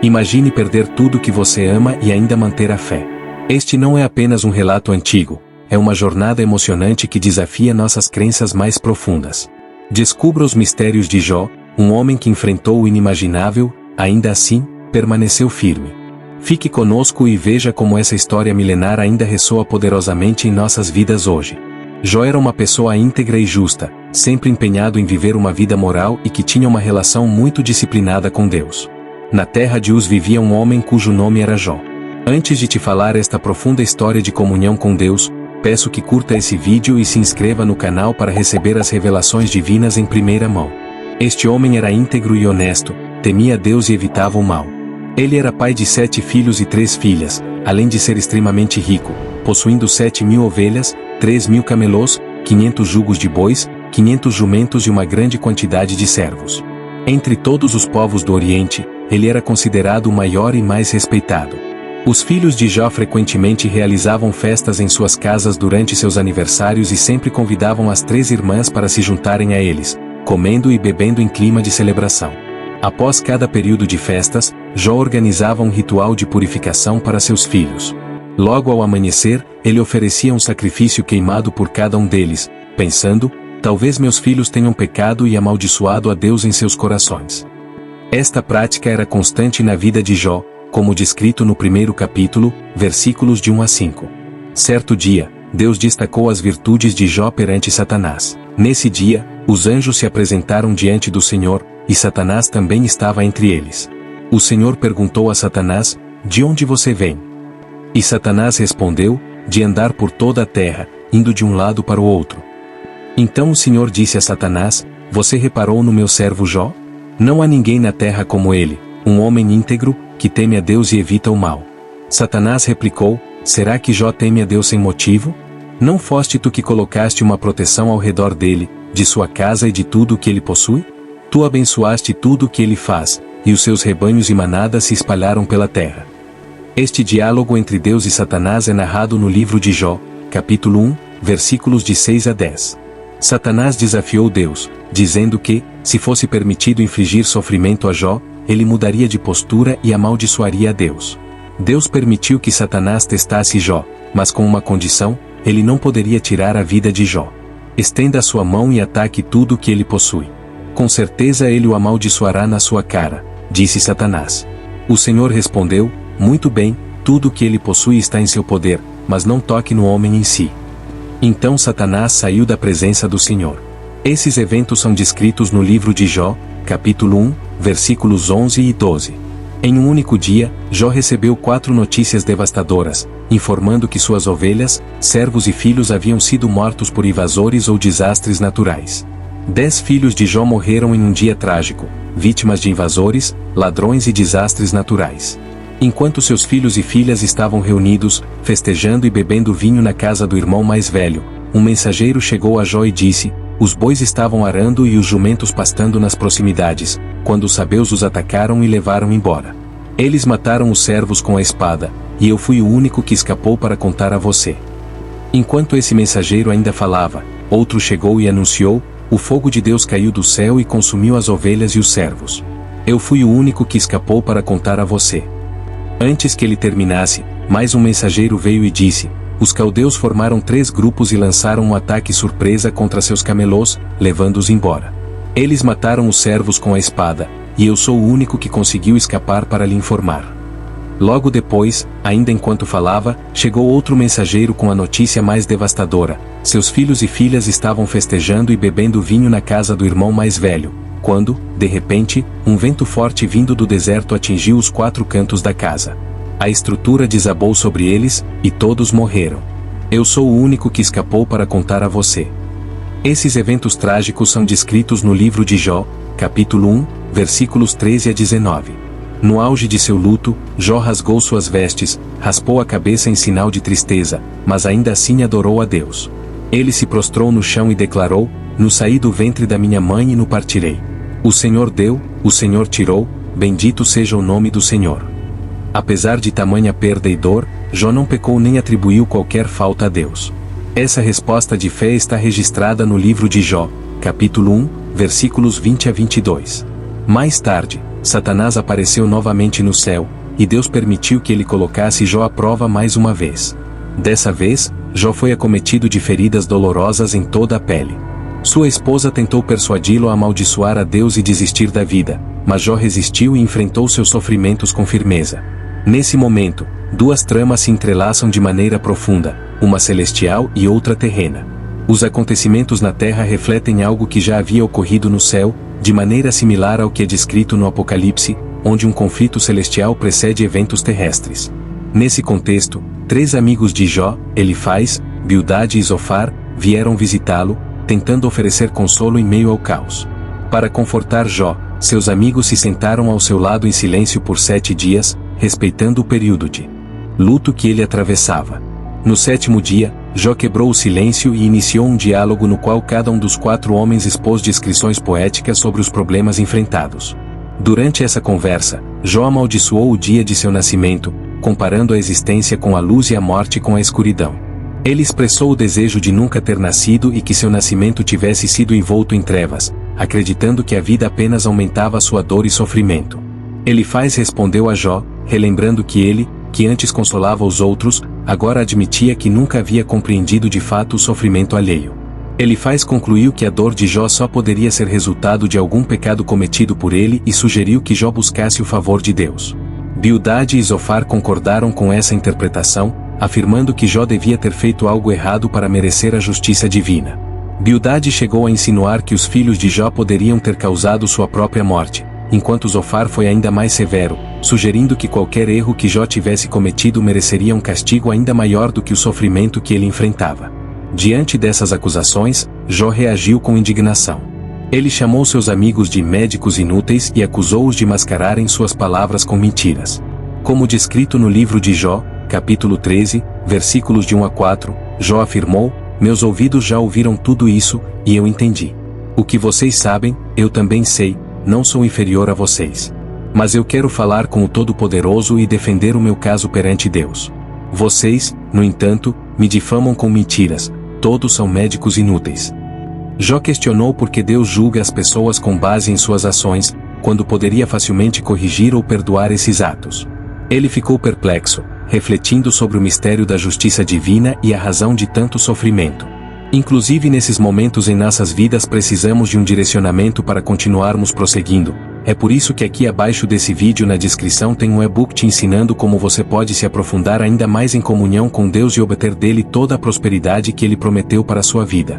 Imagine perder tudo que você ama e ainda manter a fé. Este não é apenas um relato antigo, é uma jornada emocionante que desafia nossas crenças mais profundas. Descubra os mistérios de Jó, um homem que enfrentou o inimaginável, ainda assim, permaneceu firme. Fique conosco e veja como essa história milenar ainda ressoa poderosamente em nossas vidas hoje. Jó era uma pessoa íntegra e justa, sempre empenhado em viver uma vida moral e que tinha uma relação muito disciplinada com Deus. Na terra de Uz vivia um homem cujo nome era Jó. Antes de te falar esta profunda história de comunhão com Deus, peço que curta esse vídeo e se inscreva no canal para receber as revelações divinas em primeira mão. Este homem era íntegro e honesto, temia Deus e evitava o mal. Ele era pai de 7 filhos e 3 filhas, além de ser extremamente rico, possuindo 7.000 ovelhas, 3.000 camelôs, 500 jugos de bois, 500 jumentos e uma grande quantidade de servos. Entre todos os povos do Oriente, ele era considerado o maior e mais respeitado. Os filhos de Jó frequentemente realizavam festas em suas casas durante seus aniversários e sempre convidavam as 3 irmãs para se juntarem a eles, comendo e bebendo em clima de celebração. Após cada período de festas, Jó organizava um ritual de purificação para seus filhos. Logo ao amanhecer, ele oferecia um sacrifício queimado por cada um deles, pensando, talvez meus filhos tenham pecado e amaldiçoado a Deus em seus corações. Esta prática era constante na vida de Jó, como descrito no primeiro capítulo, versículos de 1 a 5. Certo dia, Deus destacou as virtudes de Jó perante Satanás. Nesse dia, os anjos se apresentaram diante do Senhor, e Satanás também estava entre eles. O Senhor perguntou a Satanás, de onde você vem? E Satanás respondeu, de andar por toda a terra, indo de um lado para o outro. Então o Senhor disse a Satanás, você reparou no meu servo Jó? Não há ninguém na terra como ele, um homem íntegro, que teme a Deus e evita o mal. Satanás replicou, será que Jó teme a Deus sem motivo? Não foste tu que colocaste uma proteção ao redor dele, de sua casa e de tudo o que ele possui? Tu abençoaste tudo o que ele faz, e os seus rebanhos e manadas se espalharam pela terra. Este diálogo entre Deus e Satanás é narrado no livro de Jó, capítulo 1, versículos de 6 a 10. Satanás desafiou Deus, dizendo que, se fosse permitido infligir sofrimento a Jó, ele mudaria de postura e amaldiçoaria a Deus. Deus permitiu que Satanás testasse Jó, mas com uma condição, ele não poderia tirar a vida de Jó. Estenda a sua mão e ataque tudo o que ele possui. Com certeza ele o amaldiçoará na sua cara, disse Satanás. O Senhor respondeu, muito bem, tudo o que ele possui está em seu poder, mas não toque no homem em si. Então Satanás saiu da presença do Senhor. Esses eventos são descritos no livro de Jó, capítulo 1, versículos 11 e 12. Em um único dia, Jó recebeu 4 notícias devastadoras, informando que suas ovelhas, servos e filhos haviam sido mortos por invasores ou desastres naturais. 10 filhos de Jó morreram em um dia trágico, vítimas de invasores, ladrões e desastres naturais. Enquanto seus filhos e filhas estavam reunidos, festejando e bebendo vinho na casa do irmão mais velho, um mensageiro chegou a Jó e disse, os bois estavam arando e os jumentos pastando nas proximidades, quando os sabeus os atacaram e levaram embora. Eles mataram os servos com a espada, e eu fui o único que escapou para contar a você. Enquanto esse mensageiro ainda falava, outro chegou e anunciou, o fogo de Deus caiu do céu e consumiu as ovelhas e os servos. Eu fui o único que escapou para contar a você. Antes que ele terminasse, mais um mensageiro veio e disse, os caldeus formaram 3 grupos e lançaram um ataque surpresa contra seus camelôs, levando-os embora. Eles mataram os servos com a espada, e eu sou o único que conseguiu escapar para lhe informar. Logo depois, ainda enquanto falava, chegou outro mensageiro com a notícia mais devastadora. Seus filhos e filhas estavam festejando e bebendo vinho na casa do irmão mais velho, quando, de repente, um vento forte vindo do deserto atingiu os 4 cantos da casa. A estrutura desabou sobre eles, e todos morreram. Eu sou o único que escapou para contar a você. Esses eventos trágicos são descritos no livro de Jó, capítulo 1, versículos 13 a 19. No auge de seu luto, Jó rasgou suas vestes, raspou a cabeça em sinal de tristeza, mas ainda assim adorou a Deus. Ele se prostrou no chão e declarou, no saí do ventre da minha mãe e no partirei. O Senhor deu, o Senhor tirou, bendito seja o nome do Senhor. Apesar de tamanha perda e dor, Jó não pecou nem atribuiu qualquer falta a Deus. Essa resposta de fé está registrada no livro de Jó, capítulo 1, versículos 20 a 22. Mais tarde, Satanás apareceu novamente no céu, e Deus permitiu que ele colocasse Jó à prova mais uma vez. Dessa vez, Jó foi acometido de feridas dolorosas em toda a pele. Sua esposa tentou persuadi-lo a amaldiçoar a Deus e desistir da vida, mas Jó resistiu e enfrentou seus sofrimentos com firmeza. Nesse momento, duas tramas se entrelaçam de maneira profunda, uma celestial e outra terrena. Os acontecimentos na terra refletem algo que já havia ocorrido no céu, de maneira similar ao que é descrito no Apocalipse, onde um conflito celestial precede eventos terrestres. Nesse contexto, 3 amigos de Jó, Elifaz, Bildade e Zofar, vieram visitá-lo, tentando oferecer consolo em meio ao caos. Para confortar Jó, seus amigos se sentaram ao seu lado em silêncio por 7 dias, respeitando o período de luto que ele atravessava. No 7º dia, Jó quebrou o silêncio e iniciou um diálogo no qual cada um dos 4 homens expôs descrições poéticas sobre os problemas enfrentados. Durante essa conversa, Jó amaldiçoou o dia de seu nascimento, comparando a existência com a luz e a morte com a escuridão. Ele expressou o desejo de nunca ter nascido e que seu nascimento tivesse sido envolto em trevas, acreditando que a vida apenas aumentava sua dor e sofrimento. Elifaz respondeu a Jó, relembrando que ele, que antes consolava os outros, agora admitia que nunca havia compreendido de fato o sofrimento alheio. Elifaz concluiu que a dor de Jó só poderia ser resultado de algum pecado cometido por ele e sugeriu que Jó buscasse o favor de Deus. Bildade e Zofar concordaram com essa interpretação, afirmando que Jó devia ter feito algo errado para merecer a justiça divina. Bildade chegou a insinuar que os filhos de Jó poderiam ter causado sua própria morte, enquanto Zofar foi ainda mais severo, sugerindo que qualquer erro que Jó tivesse cometido mereceria um castigo ainda maior do que o sofrimento que ele enfrentava. Diante dessas acusações, Jó reagiu com indignação. Ele chamou seus amigos de médicos inúteis e acusou-os de mascararem suas palavras com mentiras. Como descrito no livro de Jó, capítulo 13, versículos de 1 a 4, Jó afirmou: "Meus ouvidos já ouviram tudo isso, e eu entendi. O que vocês sabem, eu também sei, não sou inferior a vocês. Mas eu quero falar com o Todo-Poderoso e defender o meu caso perante Deus. Vocês, no entanto, me difamam com mentiras, todos são médicos inúteis." Jó questionou por que Deus julga as pessoas com base em suas ações, quando poderia facilmente corrigir ou perdoar esses atos. Ele ficou perplexo, refletindo sobre o mistério da justiça divina e a razão de tanto sofrimento. Inclusive nesses momentos em nossas vidas precisamos de um direcionamento para continuarmos prosseguindo. É por isso que aqui abaixo desse vídeo na descrição tem um e-book te ensinando como você pode se aprofundar ainda mais em comunhão com Deus e obter dele toda a prosperidade que ele prometeu para a sua vida.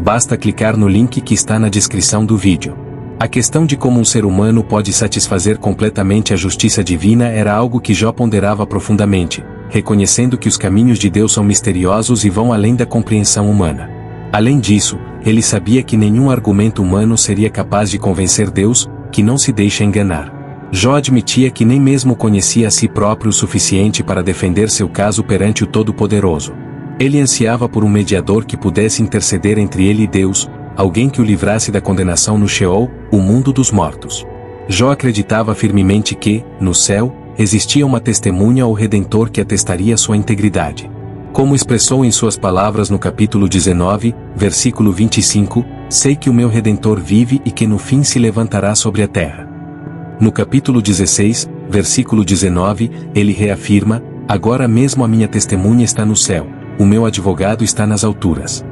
Basta clicar no link que está na descrição do vídeo. A questão de como um ser humano pode satisfazer completamente a justiça divina era algo que Jó ponderava profundamente, reconhecendo que os caminhos de Deus são misteriosos e vão além da compreensão humana. Além disso, ele sabia que nenhum argumento humano seria capaz de convencer Deus, que não se deixa enganar. Jó admitia que nem mesmo conhecia a si próprio o suficiente para defender seu caso perante o Todo-Poderoso. Ele ansiava por um mediador que pudesse interceder entre ele e Deus, alguém que o livrasse da condenação no Sheol, o mundo dos mortos. Jó acreditava firmemente que, no céu, existia uma testemunha ou redentor que atestaria sua integridade. Como expressou em suas palavras no capítulo 19, versículo 25, "Sei que o meu Redentor vive e que no fim se levantará sobre a terra." No capítulo 16, versículo 19, ele reafirma: "Agora mesmo a minha testemunha está no céu, o meu advogado está nas alturas."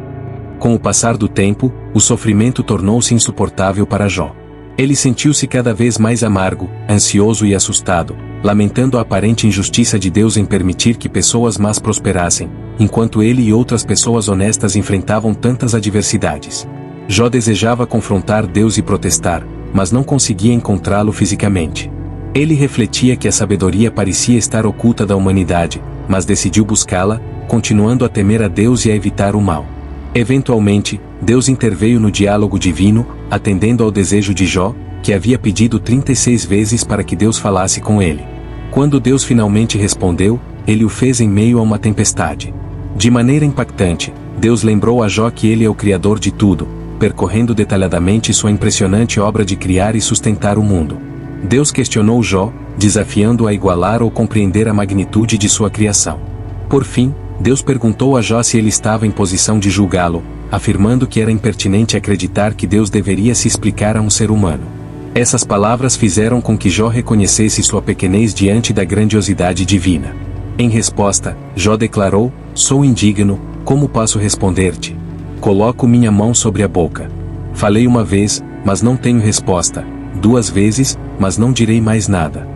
Com o passar do tempo, o sofrimento tornou-se insuportável para Jó. Ele sentiu-se cada vez mais amargo, ansioso e assustado, lamentando a aparente injustiça de Deus em permitir que pessoas más prosperassem, enquanto ele e outras pessoas honestas enfrentavam tantas adversidades. Jó desejava confrontar Deus e protestar, mas não conseguia encontrá-lo fisicamente. Ele refletia que a sabedoria parecia estar oculta da humanidade, mas decidiu buscá-la, continuando a temer a Deus e a evitar o mal. Eventualmente, Deus interveio no diálogo divino, atendendo ao desejo de Jó, que havia pedido 36 vezes para que Deus falasse com ele. Quando Deus finalmente respondeu, ele o fez em meio a uma tempestade. De maneira impactante, Deus lembrou a Jó que ele é o Criador de tudo, percorrendo detalhadamente sua impressionante obra de criar e sustentar o mundo. Deus questionou Jó, desafiando-o a igualar ou compreender a magnitude de sua criação. Por fim, Deus perguntou a Jó se ele estava em posição de julgá-lo, afirmando que era impertinente acreditar que Deus deveria se explicar a um ser humano. Essas palavras fizeram com que Jó reconhecesse sua pequenez diante da grandiosidade divina. Em resposta, Jó declarou: sou indigno, como posso responder-te? Coloco minha mão sobre a boca. Falei uma vez, mas não tenho resposta. 2 vezes, mas não direi mais nada.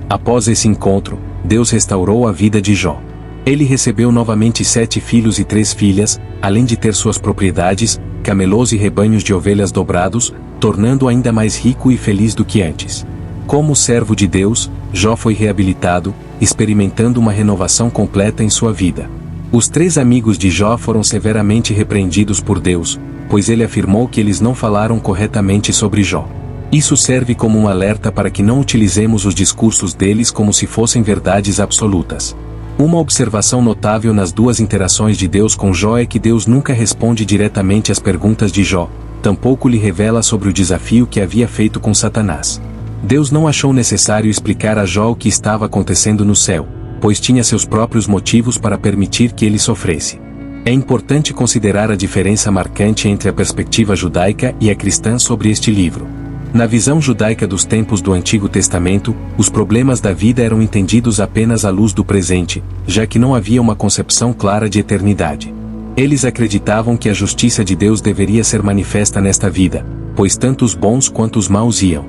Após esse encontro, Deus restaurou a vida de Jó. Ele recebeu novamente 7 filhos e 3 filhas, além de ter suas propriedades, camelôs e rebanhos de ovelhas dobrados, tornando-o ainda mais rico e feliz do que antes. Como servo de Deus, Jó foi reabilitado, experimentando uma renovação completa em sua vida. Os 3 amigos de Jó foram severamente repreendidos por Deus, pois ele afirmou que eles não falaram corretamente sobre Jó. Isso serve como um alerta para que não utilizemos os discursos deles como se fossem verdades absolutas. Uma observação notável nas 2 interações de Deus com Jó é que Deus nunca responde diretamente às perguntas de Jó, tampouco lhe revela sobre o desafio que havia feito com Satanás. Deus não achou necessário explicar a Jó o que estava acontecendo no céu, pois tinha seus próprios motivos para permitir que ele sofresse. É importante considerar a diferença marcante entre a perspectiva judaica e a cristã sobre este livro. Na visão judaica dos tempos do Antigo Testamento, os problemas da vida eram entendidos apenas à luz do presente, já que não havia uma concepção clara de eternidade. Eles acreditavam que a justiça de Deus deveria ser manifesta nesta vida, pois tanto os bons quanto os maus iam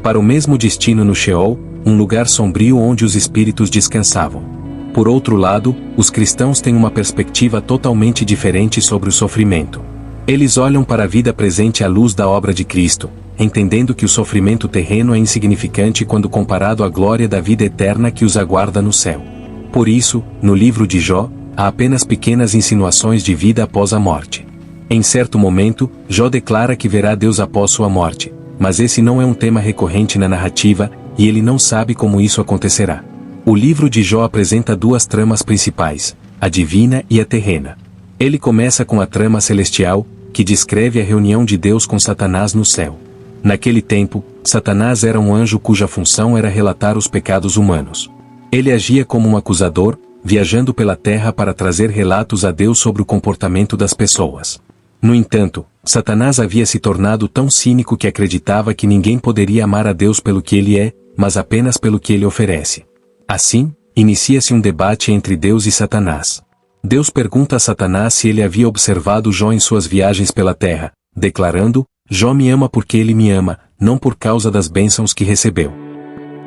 para o mesmo destino no Sheol, um lugar sombrio onde os espíritos descansavam. Por outro lado, os cristãos têm uma perspectiva totalmente diferente sobre o sofrimento. Eles olham para a vida presente à luz da obra de Cristo, entendendo que o sofrimento terreno é insignificante quando comparado à glória da vida eterna que os aguarda no céu. Por isso, no livro de Jó, há apenas pequenas insinuações de vida após a morte. Em certo momento, Jó declara que verá Deus após sua morte, mas esse não é um tema recorrente na narrativa, e ele não sabe como isso acontecerá. O livro de Jó apresenta 2 tramas principais, a divina e a terrena. Ele começa com a trama celestial, que descreve a reunião de Deus com Satanás no céu. Naquele tempo, Satanás era um anjo cuja função era relatar os pecados humanos. Ele agia como um acusador, viajando pela terra para trazer relatos a Deus sobre o comportamento das pessoas. No entanto, Satanás havia se tornado tão cínico que acreditava que ninguém poderia amar a Deus pelo que ele é, mas apenas pelo que ele oferece. Assim, inicia-se um debate entre Deus e Satanás. Deus pergunta a Satanás se ele havia observado Jó em suas viagens pela terra, declarando: Jó me ama porque ele me ama, não por causa das bênçãos que recebeu.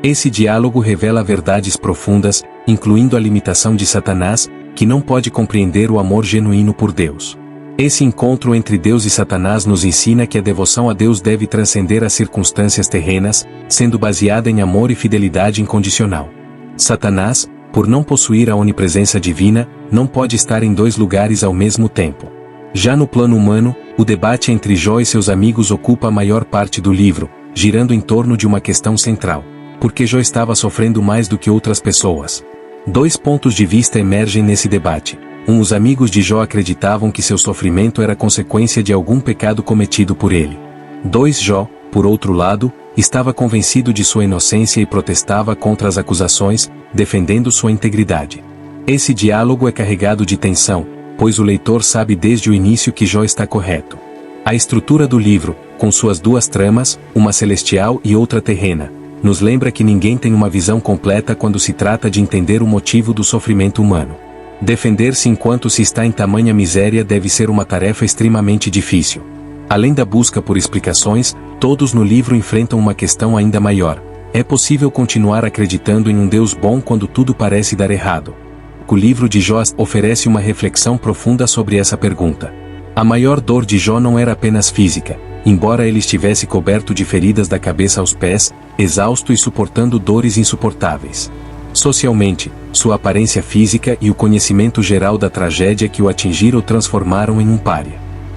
Esse diálogo revela verdades profundas, incluindo a limitação de Satanás, que não pode compreender o amor genuíno por Deus. Esse encontro entre Deus e Satanás nos ensina que a devoção a Deus deve transcender as circunstâncias terrenas, sendo baseada em amor e fidelidade incondicional. Satanás, por não possuir a onipresença divina, não pode estar em 2 lugares ao mesmo tempo. Já no plano humano, o debate entre Jó e seus amigos ocupa a maior parte do livro, girando em torno de uma questão central: por que Jó estava sofrendo mais do que outras pessoas? 2 pontos de vista emergem nesse debate. Os amigos de Jó acreditavam que seu sofrimento era consequência de algum pecado cometido por ele. 2 Jó, por outro lado, estava convencido de sua inocência e protestava contra as acusações, defendendo sua integridade. Esse diálogo é carregado de tensão, pois o leitor sabe desde o início que Jó está correto. A estrutura do livro, com suas 2 tramas, uma celestial e outra terrena, nos lembra que ninguém tem uma visão completa quando se trata de entender o motivo do sofrimento humano. Defender-se enquanto se está em tamanha miséria deve ser uma tarefa extremamente difícil. Além da busca por explicações, todos no livro enfrentam uma questão ainda maior: é possível continuar acreditando em um Deus bom quando tudo parece dar errado? O livro de Jó oferece uma reflexão profunda sobre essa pergunta. A maior dor de Jó não era apenas física, embora ele estivesse coberto de feridas da cabeça aos pés, exausto e suportando dores insuportáveis. Socialmente, sua aparência física e o conhecimento geral da tragédia que o atingiram o transformaram em um pária.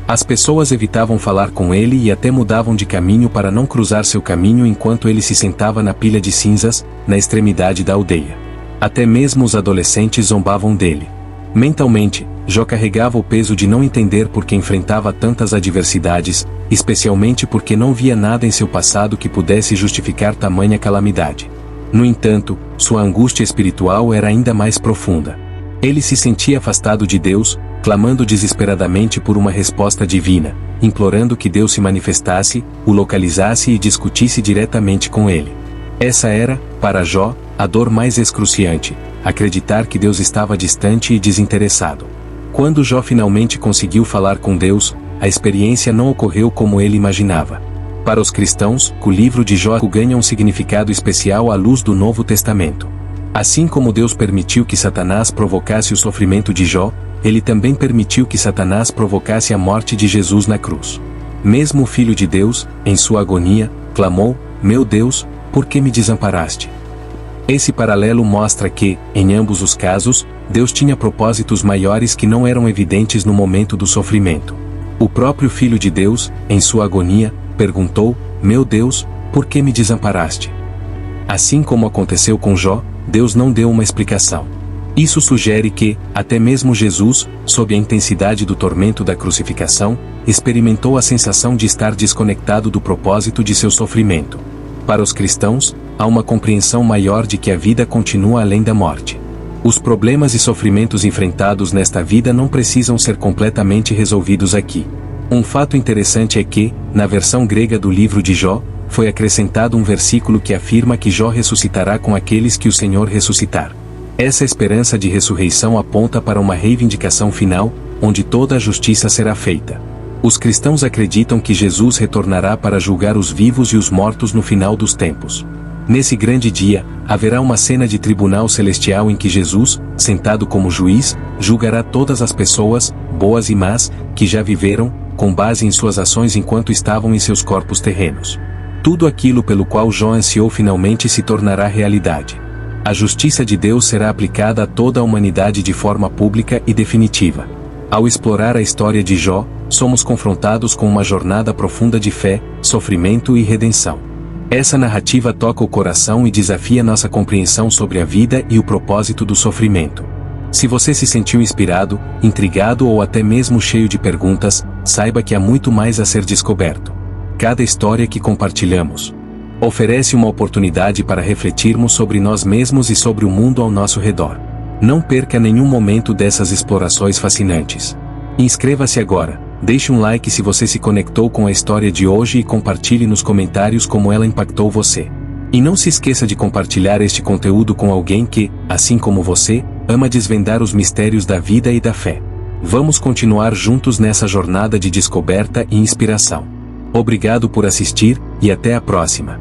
As pessoas evitavam falar com ele e até mudavam de caminho para não cruzar seu caminho enquanto ele se sentava na pilha de cinzas, na extremidade da aldeia. Até mesmo os adolescentes zombavam dele. Mentalmente, Jó carregava o peso de não entender por que enfrentava tantas adversidades, especialmente porque não via nada em seu passado que pudesse justificar tamanha calamidade. No entanto, sua angústia espiritual era ainda mais profunda. Ele se sentia afastado de Deus, clamando desesperadamente por uma resposta divina, implorando que Deus se manifestasse, o localizasse e discutisse diretamente com ele. Essa era, para Jó, a dor mais excruciante, acreditar que Deus estava distante e desinteressado. Quando Jó finalmente conseguiu falar com Deus, a experiência não ocorreu como ele imaginava. Para os cristãos, o livro de Jó ganha um significado especial à luz do Novo Testamento. Assim como Deus permitiu que Satanás provocasse o sofrimento de Jó, ele também permitiu que Satanás provocasse a morte de Jesus na cruz. Mesmo o Filho de Deus, em sua agonia, clamou: "Meu Deus, por que me desamparaste?" Esse paralelo mostra que, em ambos os casos, Deus tinha propósitos maiores que não eram evidentes no momento do sofrimento. O próprio Filho de Deus, em sua agonia, perguntou: "Meu Deus, por que me desamparaste?" Assim como aconteceu com Jó, Deus não deu uma explicação. Isso sugere que, até mesmo Jesus, sob a intensidade do tormento da crucificação, experimentou a sensação de estar desconectado do propósito de seu sofrimento. Para os cristãos, há uma compreensão maior de que a vida continua além da morte. Os problemas e sofrimentos enfrentados nesta vida não precisam ser completamente resolvidos aqui. Um fato interessante é que, na versão grega do livro de Jó, foi acrescentado um versículo que afirma que Jó ressuscitará com aqueles que o Senhor ressuscitar. Essa esperança de ressurreição aponta para uma reivindicação final, onde toda a justiça será feita. Os cristãos acreditam que Jesus retornará para julgar os vivos e os mortos no final dos tempos. Nesse grande dia, haverá uma cena de tribunal celestial em que Jesus, sentado como juiz, julgará todas as pessoas, boas e más, que já viveram, com base em suas ações enquanto estavam em seus corpos terrenos. Tudo aquilo pelo qual Jó ansiou finalmente se tornará realidade. A justiça de Deus será aplicada a toda a humanidade de forma pública e definitiva. Ao explorar a história de Jó, somos confrontados com uma jornada profunda de fé, sofrimento e redenção. Essa narrativa toca o coração e desafia nossa compreensão sobre a vida e o propósito do sofrimento. Se você se sentiu inspirado, intrigado ou até mesmo cheio de perguntas, saiba que há muito mais a ser descoberto. Cada história que compartilhamos oferece uma oportunidade para refletirmos sobre nós mesmos e sobre o mundo ao nosso redor. Não perca nenhum momento dessas explorações fascinantes. Inscreva-se agora, deixe um like se você se conectou com a história de hoje e compartilhe nos comentários como ela impactou você. E não se esqueça de compartilhar este conteúdo com alguém que, assim como você, ama desvendar os mistérios da vida e da fé. Vamos continuar juntos nessa jornada de descoberta e inspiração. Obrigado por assistir, e até a próxima.